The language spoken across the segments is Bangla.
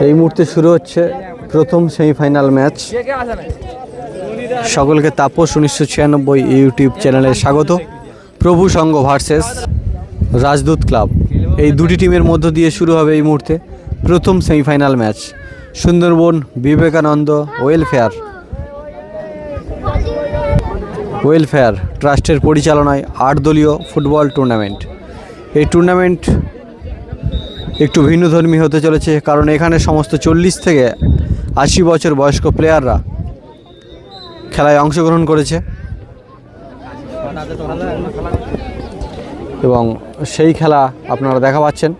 এই মুহূর্তে শুরু হচ্ছে প্রথম সেমিফাইনাল ম্যাচ। সকলকে তাপস 1996 ইউটিউব চ্যানেলে স্বাগত। প্রভু সংঘ ভার্সেস রাজদূত ক্লাব, এই দুটি টিমের মধ্য দিয়ে শুরু হবে এই মুহূর্তে প্রথম semifinal match. Sundarban Vivekananda welfare ট্রাস্টের পরিচালনায় 8 দলীয় ফুটবল টুর্নামেন্ট। এই টুর্নামেন্ট একটু ভিন্নধর্মী হতে চলেছে, কারণ এখানে সমস্ত 40 থেকে 80 বছর বয়স্ক প্লেয়াররা খেলায় অংশগ্রহণ করেছে এবং সেই খেলা আপনারা দেখা পাচ্ছেন।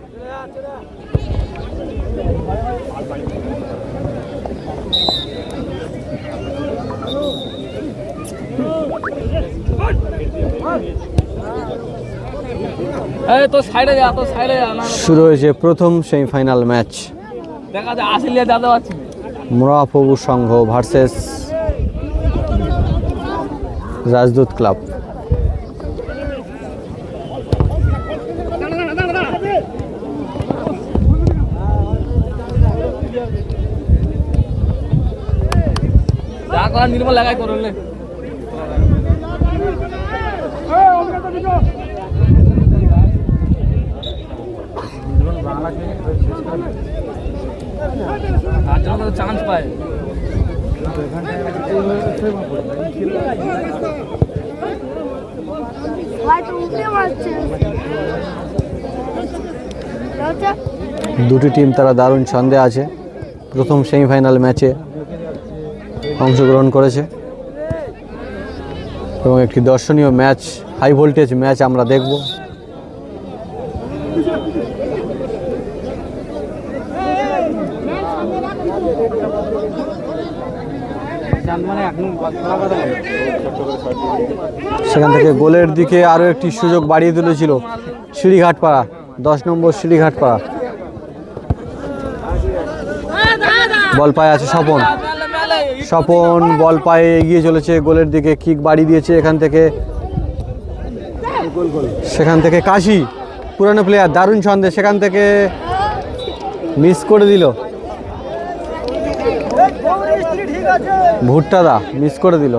শুরু হয়েছে প্রথম সেমিফাইনাল ম্যাচ। মহাপ্রভু সংঘ ভার্সেস রাজদূত ক্লাব। নির্মল লাগাই করলে চান্স পায়। দুটি টিম তারা দারুণ ছন্দে আছে, প্রথম সেমিফাইনাল ম্যাচে অংশগ্রহণ করেছে এবং একটি দর্শনীয় ম্যাচ, হাই ভোল্টেজ ম্যাচ আমরা দেখব। সেখান থেকে গোলের দিকে আরও একটি সুযোগ বাড়িয়ে তুলেছিল সিঁড়িঘাটপাড়া, 10 নম্বর সিঁড়িঘাটপাড়া। বল পায়ে আছে স্বপন বল পায়ে এগিয়ে চলেছে গোলের দিকে, কিক বাড়িয়ে দিয়েছে সেখান থেকে কাশি, পুরানো প্লেয়ার, দারুণ ছন্দে, সেখান থেকে মিস করে দিল ভুট্টাদা, মিস করে দিল।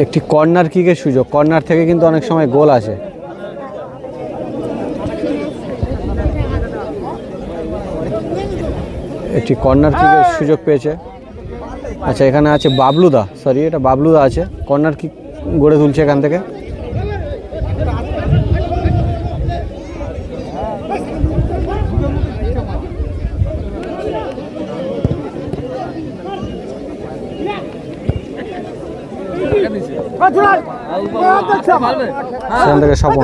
একটি কর্নার কিকের সুযোগ, কর্নার থেকে কিন্তু অনেক সময় গোল আসে। একটি কর্নার কিকের সুযোগ পেয়েছে। আচ্ছা, এখানে আছে বাবলুদা, এটা বাবলুদা আছে, কর্নার কিক গড়ে তুলছে এখান থেকে। সেখান থেকে স্বপন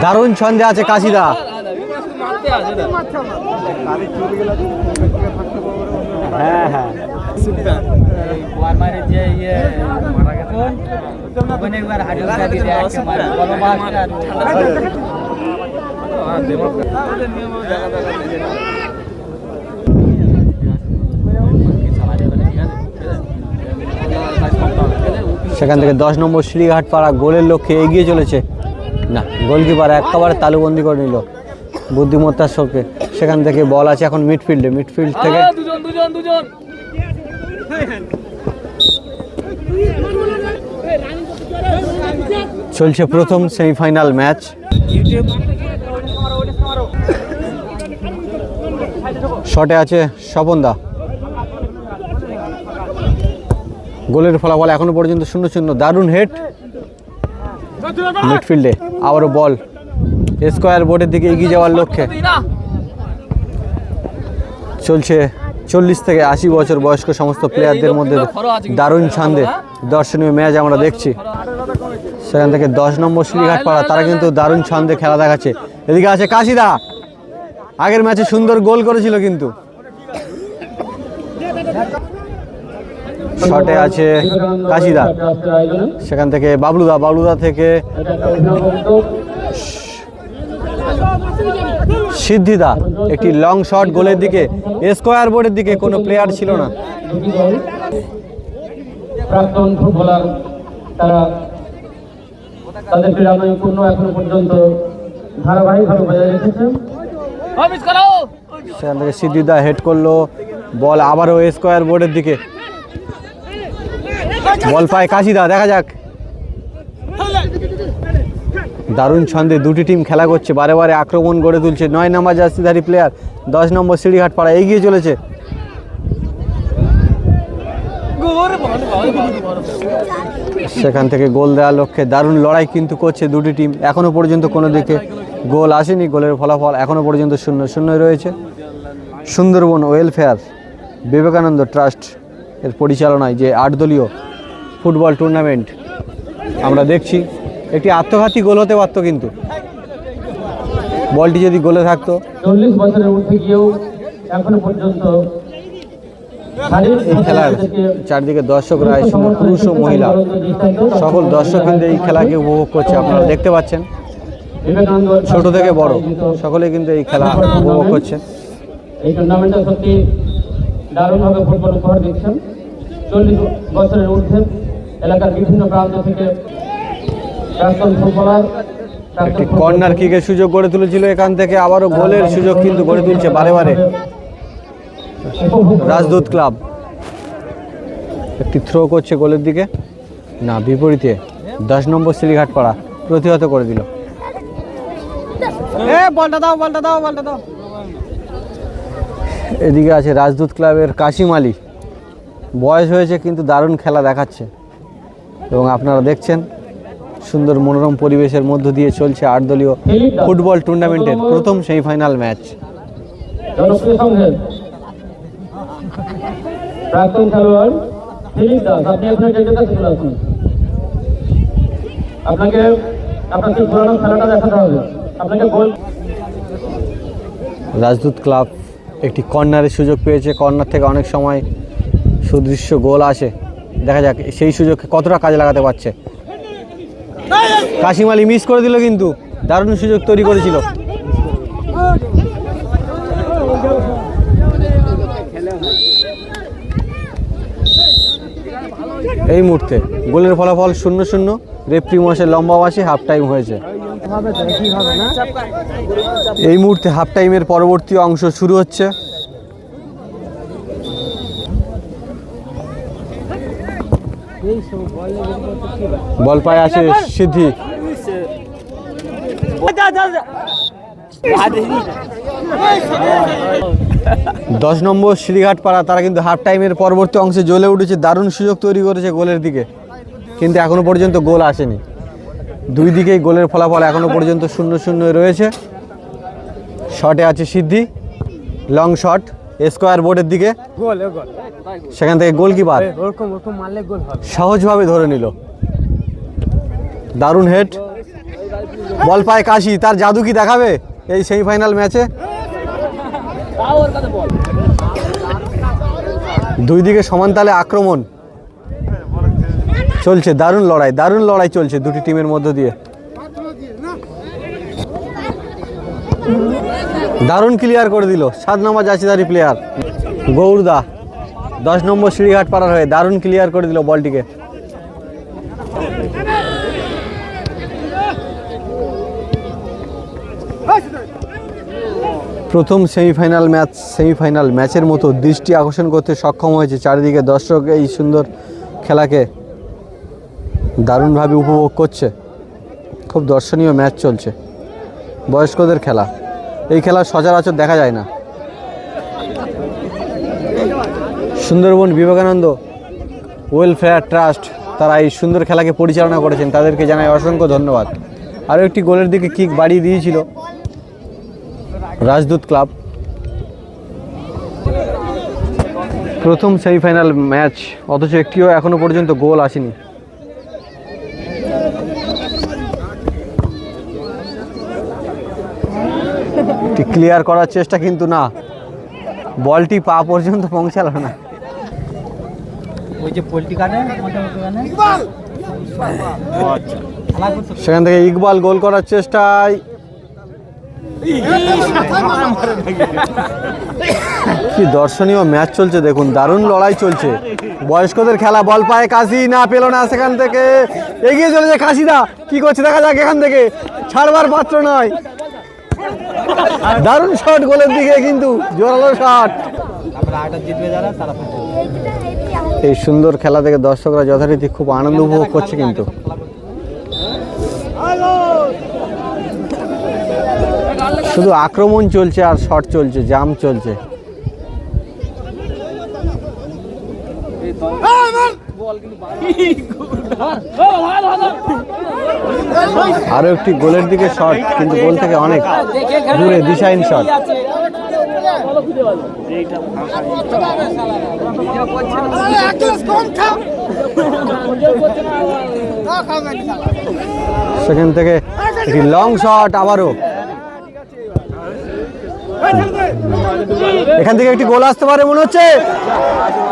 দারুণ ছন্দে আছে কাশিদা। সেখান থেকে 10 নম্বর সিঁড়িঘাটপাড়া গোলের লক্ষ্যে এগিয়ে চলেছে, না, গোলকিপার একেবারে তালুবন্দি করে নিল বুদ্ধিমত্তার সঙ্গে। সেখান থেকে বল আছে এখন মিডফিল্ড থেকে চলছে প্রথম সেমিফাইনাল ম্যাচ। শটে আছে স্বপনদা, গোলের ফলাফল এখনো পর্যন্ত 0-0। দারুণ হেড মিডফিল্ডে, আবারও বল স্কোয়ার বোর্ডের দিকে এগিয়ে যাওয়ার লক্ষ্যে। চলছে 40 থেকে 80 বছর বয়স্ক সমস্ত প্লেয়ারদের মধ্যে দারুণ ছন্দে দর্শনীয় ম্যাচ আমরা দেখছি। সেখান থেকে 10 নম্বর সিঁড়িঘাটপাড়া, তারা কিন্তু দারুণ ছন্দে খেলা দেখাচ্ছে। এদিকে আছে কাশিদা, আগের ম্যাচে সুন্দর গোল করেছিল কিন্তু শটে আছে কাশিদা, সেখান থেকে বাবলুদা থেকে সিদ্ধিদা, একটি লং শট গোলের দিকে, স্কোয়ার বোর্ডের দিকে, কোনো প্লেয়ার ছিল না। প্রাক্তন ফুটবলার তারা তাদের ক্রীড়া নৈপুণ্য এখনো পর্যন্ত ধারাবাহিকভাবে বজায় রেখেছে। সেখান থেকে সিদ্ধিদা হেড করলো, বল আবারও স্কোয়ার বোর্ডের দিকে, বল পায় কাশিদা, দেখা যাক। দারুণ ছন্দে দুটি টিম খেলা করছে, বারে বারে আক্রমণ গড়ে তুলছে। 9 নম্বর জার্সিধারী প্লেয়ার 10 নম্বর সিঁড়িঘাট পাড়া এগিয়ে চলেছে। সেখান থেকে গোল দেওয়ার লক্ষ্যে দারুণ লড়াই কিন্তু করছে দুটি টিম। এখনো পর্যন্ত কোনো দিকে গোল আসেনি, গোলের ফলাফল এখনো পর্যন্ত 0-0 রয়েছে। সুন্দরবন ওয়েলফেয়ার বিবেকানন্দ ট্রাস্ট এর পরিচালনায় যে 8 দলীয় ফুটবল টুর্নামেন্ট আমরা দেখছি, একটি আত্মঘাতী গোল হতে পারত, কিন্তু বলটি যদি গোলে থাকতো। 40 বছরের ঊর্ধ্বে গিয়েও এখনো পর্যন্ত এই খেলার চারদিকে দর্শকরা, পুরুষ ও মহিলা সকল দর্শক কিন্তু এই খেলাকে উপভোগ করছে। আপনারা দেখতে পাচ্ছেন, ছোট থেকে বড় সকলে কিন্তু এই খেলা উপভোগ করছে। এই টুর্নামেন্টে সত্যি দারুণভাবে ফুটবল উপহার দিচ্ছেন। 40 বছরের ঊর্ধ্বে এলাকার বিভিন্ন প্রান্ত থেকে প্রাক্তন ফুটবলার, একটি কর্নার কিকের সুযোগ গড়ে তুলেছিল, এখান থেকে আবারও গোলের সুযোগ কিন্তু গড়ে তুলছে বারে বারে রাজদূত ক্লাব। একটি থ্রো করছে গোলের দিকে, না বিপরীতে 10 নম্বর সিঁড়িঘাট পাড়া প্রতিহত করে দিল। এদিকে আছে রাজদূত ক্লাবের কাশিম আলী, বয়স হয়েছে কিন্তু দারুণ খেলা দেখাচ্ছে। এবং আপনারা দেখছেন সুন্দর মনোরম পরিবেশের মধ্য দিয়ে চলছে 8 দলীয় ফুটবল টুর্নামেন্টের প্রথম সেমিফাইনাল ম্যাচ। জনপ্রিয় সংঘের প্রাক্তন খেলোয়াড় দিলীপ দাস, আপনি আপনার গেটের কাছে চলে আসুন। আপনাকে আপনার সেই পুরানো খেলাটা দেখাতে হবে। আপনাকে গোল। রাজদূত ক্লাব একটি কর্নারের সুযোগ পেয়েছে, কর্নার থেকে অনেক সময় সুদৃশ্য গোল আসে, দেখা যাক সেই সুযোগকে কতটা কাজে লাগাতে পারছে। কাশিম আলী মিস করে দিল, কিন্তু দারুণ সুযোগ তৈরি করেছিল। এই মুহূর্তে গোলের ফলাফল 0-0। রেফারি মশাই লম্বা মাসে হাফ টাইম হয়েছে। এই মুহূর্তে হাফ টাইমের পরবর্তী অংশ শুরু হচ্ছে। বল পায় আছে সিদ্ধি, 10 নম্বর শ্রীঘাট পাড়া তারা কিন্তু হাফ টাইমের পরবর্তী অংশে জ্বলে উঠেছে, দারুণ সুযোগ তৈরি করেছে গোলের দিকে, কিন্তু এখনো পর্যন্ত গোল আসেনি। দুই দিকেই গোলের ফলাফল এখনো পর্যন্ত 0-0 রয়েছে। শটে আছে সিদ্ধি, লং শট স্কোয়ার বোর্ডের দিকে, সেখান থেকে গোলকিপার সহজভাবে ধরে নিল। দারুণ হেড, বল পায় কাশি, তার জাদু কি দেখাবে এই সেমিফাইনাল ম্যাচে? দুই দিকে সমান তালে আক্রমণ চলছে, দারুণ লড়াই চলছে দুটি টিমের মধ্য দিয়ে। দারুণ ক্লিয়ার করে দিল 7 নম্বর জার্সিধারী প্লেয়ার গৌরদা, 10 নম্বর সিঁড়িঘাট পাড়ার হয়ে দারুণ ক্লিয়ার করে দিল বলটিকে। প্রথম সেমিফাইনাল ম্যাচের মতো দৃষ্টি আকর্ষণ করতে সক্ষম হয়েছে। চারিদিকে দর্শক এই সুন্দর খেলাকে দারুণভাবে উপভোগ করছে। খুব দর্শনীয় ম্যাচ চলছে, বয়স্কদের খেলা। এই খেলা সচরাচর দেখা যায় না। সুন্দরবন বিবেকানন্দ ওয়েলফেয়ার ট্রাস্ট তারা এই সুন্দর খেলাকে পরিচালনা করেছেন, তাদেরকে জানাই অসংখ্য ধন্যবাদ। আরও একটি গোলের দিকে কিক বাড়িয়ে দিয়েছিল রাজদূত ক্লাব। প্রথম সেমিফাইনাল ম্যাচ, অথচ একটিও এখনো পর্যন্ত গোল আসেনি। ক্লিয়ার করার চেষ্টা, কিন্তু না, বলটি পা পর্যন্ত পৌঁছালো না। ওই যে পোল্ট্রি কাটে সেখান থেকে ইকবাল গোল করার চেষ্টায় কি দর্শনীয় ম্যাচ চলছে দেখুন, দারুণ লড়াই চলছে, বয়স্কদের খেলা। বল পায় কাশি, না পেল না, সেখান থেকে এগিয়ে চলেছে কাশিদা, কি করছে দেখা যাক, এখান থেকে ছাড়বার পাত্র নয়, দারুণ শট গোলের দিকে, কিন্তু জোরালো শট। এই সুন্দর খেলা থেকে দর্শকরা যথারীতি খুব আনন্দ উপভোগ করছে, কিন্তু শুধু আক্রমণ চলছে আর শট চলছে, জাম চলছে। আরো একটি গোলের দিকে শট, কিন্তু গোল থেকে অনেক দূরে, দিশাহীন শট। সেখান থেকে একটি লং শট, আবারও এখান থেকে একটি গোল আসতে পারে মনে হচ্ছে।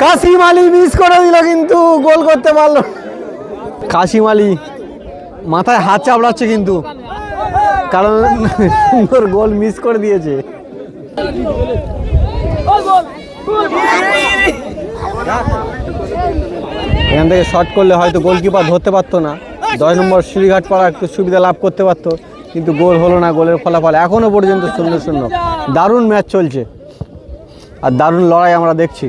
কাসিম আলী মিস করে দিল, কিন্তু গোল করতে পারলো। কাসিম আলী মাথায় হাত চাপড়াচ্ছে, কিন্তু কারণ সুন্দর গোল মিস করে দিয়েছে। এখান থেকে শট করলে হয়তো গোলকিপার ধরতে পারতো না, 10 নম্বর শ্রীঘাট পাড়া একটু সুবিধা লাভ করতে পারতো, কিন্তু গোল হলো না। গোলের ফলাফল এখনো পর্যন্ত 0-0। দারুণ ম্যাচ চলছে আর দারুণ লড়াই আমরা দেখছি।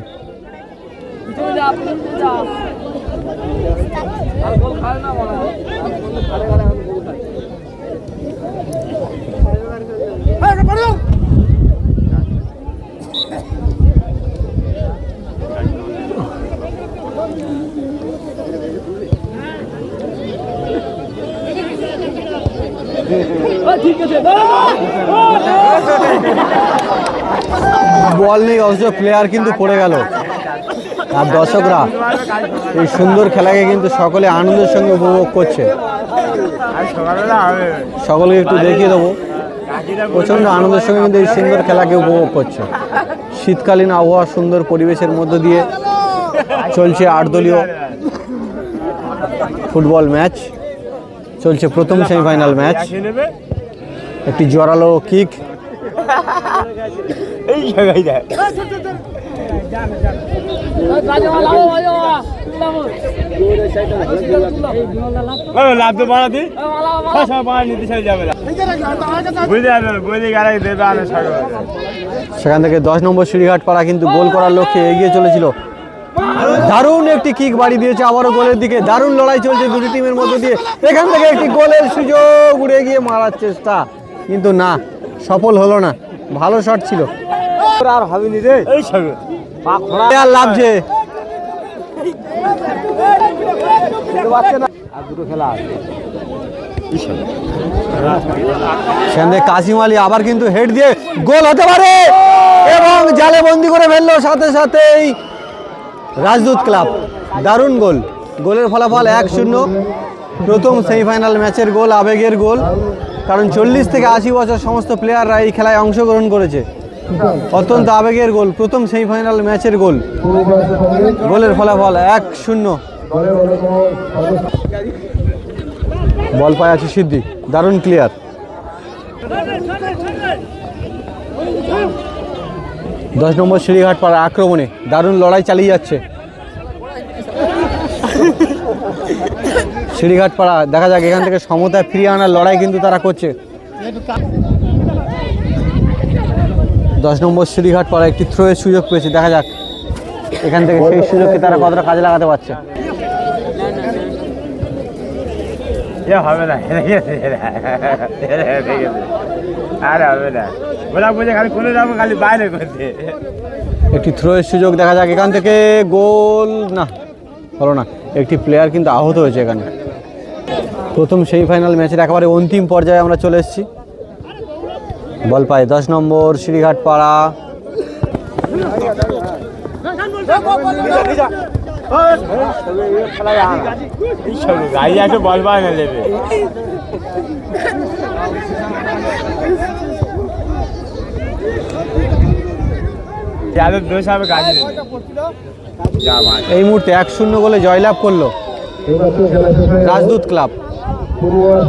বল নেই অথচ প্লেয়ার কিন্তু পড়ে গেল, আর দর্শকরা এই সুন্দর খেলাকে কিন্তু সকলে আনন্দের সঙ্গে উপভোগ করছে। সকলকে একটু দেখিয়ে দেবো, প্রচণ্ড আনন্দের সঙ্গে কিন্তু এই সুন্দর খেলাকে উপভোগ করছে। শীতকালীন আবহাওয়া, সুন্দর পরিবেশের মধ্য দিয়ে চলছে 8 দলীয় ফুটবল ম্যাচ, চলছে প্রথম সেমিফাইনাল ম্যাচ। একটি জোরালো কিক, সেখান থেকে 10 নম্বর শ্রীঘাট পাড়া কিন্তু গোল করার লক্ষ্যে এগিয়ে চলেছিল। দারুণ একটি কিক বাড়ি দিয়েছে, আবারও গোলের দিকে। দারুণ লড়াই চলছে দুটি টিমের মধ্যে দিয়ে। এখান থেকে একটি গোলের সুযোগ, উড়ে গিয়ে মারার চেষ্টা, কিন্তু না, সফল হলো না। ভালো শট ছিল, আর হবেনি রে, আর লাভছে। সেখানে কাসিম আলী আবার কিন্তু হেড দিয়ে গোল হতে পারে, এবং জালে বন্দি করে ফেললো সাথে সাথেই রাজদূত ক্লাব। দারুণ গোল, গোলের ফলাফল 1-0। প্রথম সেমিফাইনাল ম্যাচের গোল, আবেগের গোল, কারণ 40 থেকে 80 বছর সমস্ত প্লেয়াররা এই খেলায় অংশগ্রহণ করেছে। অত্যন্ত আবেগের গোল, প্রথম সেমিফাইনাল ম্যাচের গোল। গোলের ফলাফল 1-0। বল পায় আছে সিদ্ধি, দারুণ ক্লিয়ার। 10 নম্বর শ্রীঘাট পাড়া আক্রমণে দারুণ লড়াই চালিয়ে যাচ্ছে শ্রীঘাট পাড়া। দেখা যাক এখান থেকে সমতায় ফিরিয়ে আনার লড়াই কিন্তু তারা করছে। 10 নম্বর শ্রীঘাট পাড়া একটি থ্রোয়ের সুযোগ পেয়েছে, দেখা যাক এখান থেকে সেই সুযোগকে তারা কতটা কাজে লাগাতে পারছে। হবে না, আরে হবে না, ওরা বলছে খালি কোনে যাবো, খালি বাইরে করছে। একটি থ্রোয়ের সুযোগ, দেখা যাক এখান থেকে গোল, না হলো না। একটি প্লেয়ার কিন্তু আহত হয়েছে এখানে। প্রথম সেমিফাইনাল ম্যাচের একেবারে অন্তিম পর্যায়ে আমরা চলে এসেছি। বল পায় 10 নম্বর শ্রীঘাট পাড়া। গাড়ি আছে, বল পায় না নেবে। যাদের দোষ হবে গাজী দেবে যা মাছ এই মুহূর্তে 1-0 গোলে জয়লাভ করলো রাজদূত ক্লাব।